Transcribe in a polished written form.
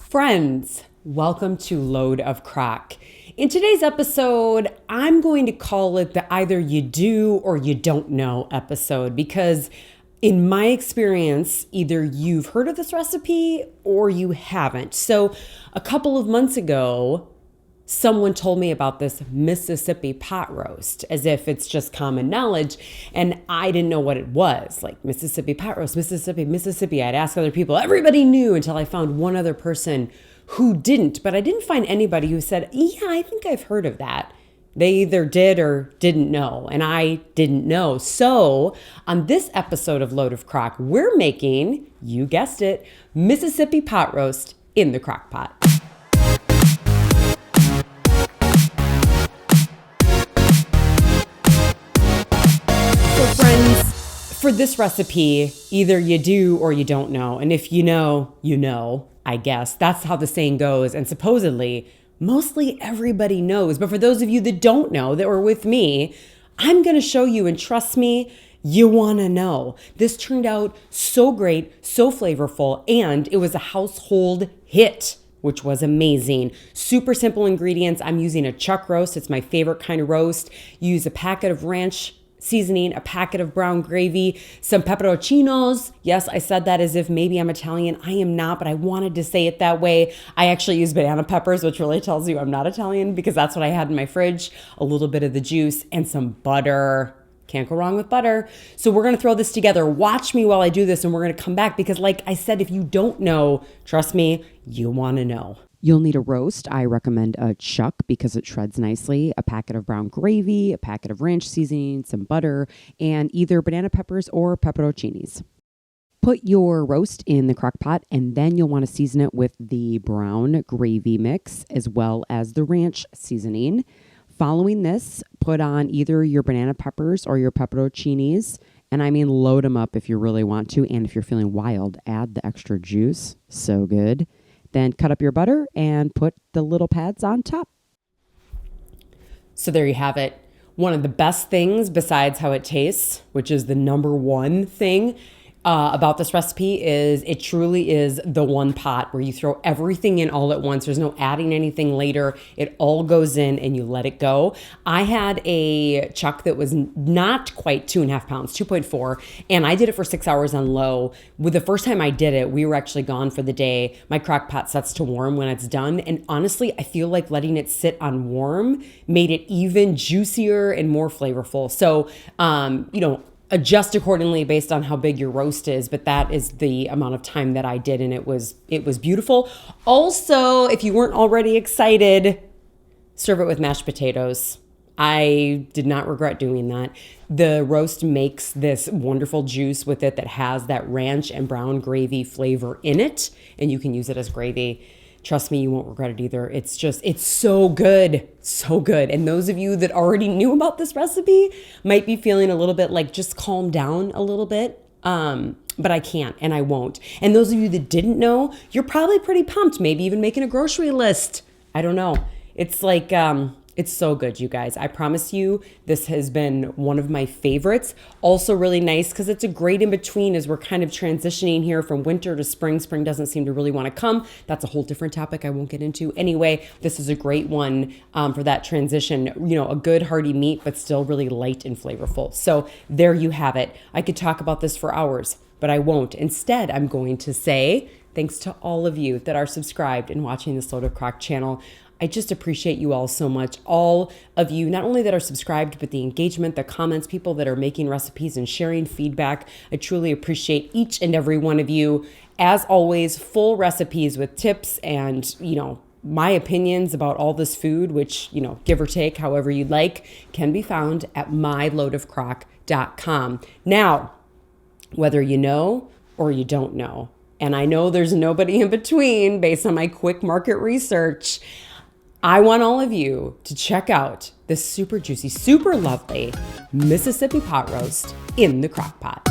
Friends, welcome to Load of Crock. In today's episode, I'm going to call it the either you do or you don't know episode because in my experience, either you've heard of this recipe or you haven't. So a couple of months ago, someone told me about this Mississippi pot roast as if it's just common knowledge. And I didn't know what it was. Like Mississippi pot roast, Mississippi. I'd ask other people. Everybody knew until I found one other person who didn't. But I didn't find anybody who said, yeah, I think I've heard of that. They either did or didn't know. And I didn't know. So on this episode of Load of Crock, we're making, you guessed it, Mississippi pot roast in the crock pot. For this recipe, either you do or you don't know. And if you know, I guess. That's how the saying goes. And supposedly, mostly everybody knows. But for those of you that don't know, that were with me, I'm going to show you. And trust me, you want to know. This turned out so great, so flavorful, and it was a household hit, which was amazing. Super simple ingredients. I'm using a chuck roast. It's my favorite kind of roast. Use a packet of ranch seasoning, a packet of brown gravy, some pepperoncinos. Yes, I said that as if maybe I'm Italian. I am not, but I wanted to say it that way. I actually use banana peppers, which really tells you I'm not Italian because that's what I had in my fridge. A little bit of the juice and some butter. Can't go wrong with butter. So we're going to throw this together. Watch me while I do this and we're going to come back because like I said, if you don't know, trust me, you want to know. You'll need a roast. I recommend a chuck because it shreds nicely, a packet of brown gravy, a packet of ranch seasoning, some butter, and either banana peppers or pepperoncinis. Put your roast in the crock pot and then you'll want to season it with the brown gravy mix as well as the ranch seasoning. Following this, put on either your banana peppers or your pepperoncinis. And I mean, load them up if you really want to. And if you're feeling wild, add the extra juice. So good. Then cut up your butter and put the little pads on top. So there you have it. One of the best things besides how it tastes, which is the number one thing about this recipe, is it truly is the one pot where you throw everything in all at once. There's no adding anything later. It all goes in and you let it go. I had a chuck that was not quite 2.5 pounds, 2.4, and I did it for 6 hours on low. With the first time I did it, we were actually gone for the day. My crock pot sets to warm when it's done. And honestly, I feel like letting it sit on warm made it even juicier and more flavorful. So, adjust accordingly based on how big your roast is, but that is the amount of time that I did, and it was beautiful. Also, if you weren't already excited, serve it with mashed potatoes. I did not regret doing that. The roast makes this wonderful juice with it that has that ranch and brown gravy flavor in it, and you can use it as gravy. Trust me, you won't regret it either. It's so good, so good. And those of you that already knew about this recipe might be feeling a little bit like, just calm down a little bit. But I can't and I won't. And those of you that didn't know, you're probably pretty pumped, maybe even making a grocery list. I don't know. It's like, it's so good, you guys. I promise you, this has been one of my favorites. Also really nice because it's a great in-between as we're kind of transitioning here from winter to spring. Spring doesn't seem to really want to come. That's a whole different topic I won't get into. Anyway, this is a great one for that transition. You know, a good hearty meat, but still really light and flavorful. So there you have it. I could talk about this for hours, but I won't. Instead, I'm going to say thanks to all of you that are subscribed and watching this Load of Crock channel. I just appreciate you all so much. All of you, not only that are subscribed, but the engagement, the comments, people that are making recipes and sharing feedback. I truly appreciate each and every one of you. As always, full recipes with tips and, my opinions about all this food, which, give or take, however you'd like, can be found at myloadofcrock.com. Now, whether you know or you don't know, and I know there's nobody in between based on my quick market research, I want all of you to check out this super juicy, super lovely Mississippi pot roast in the crock pot.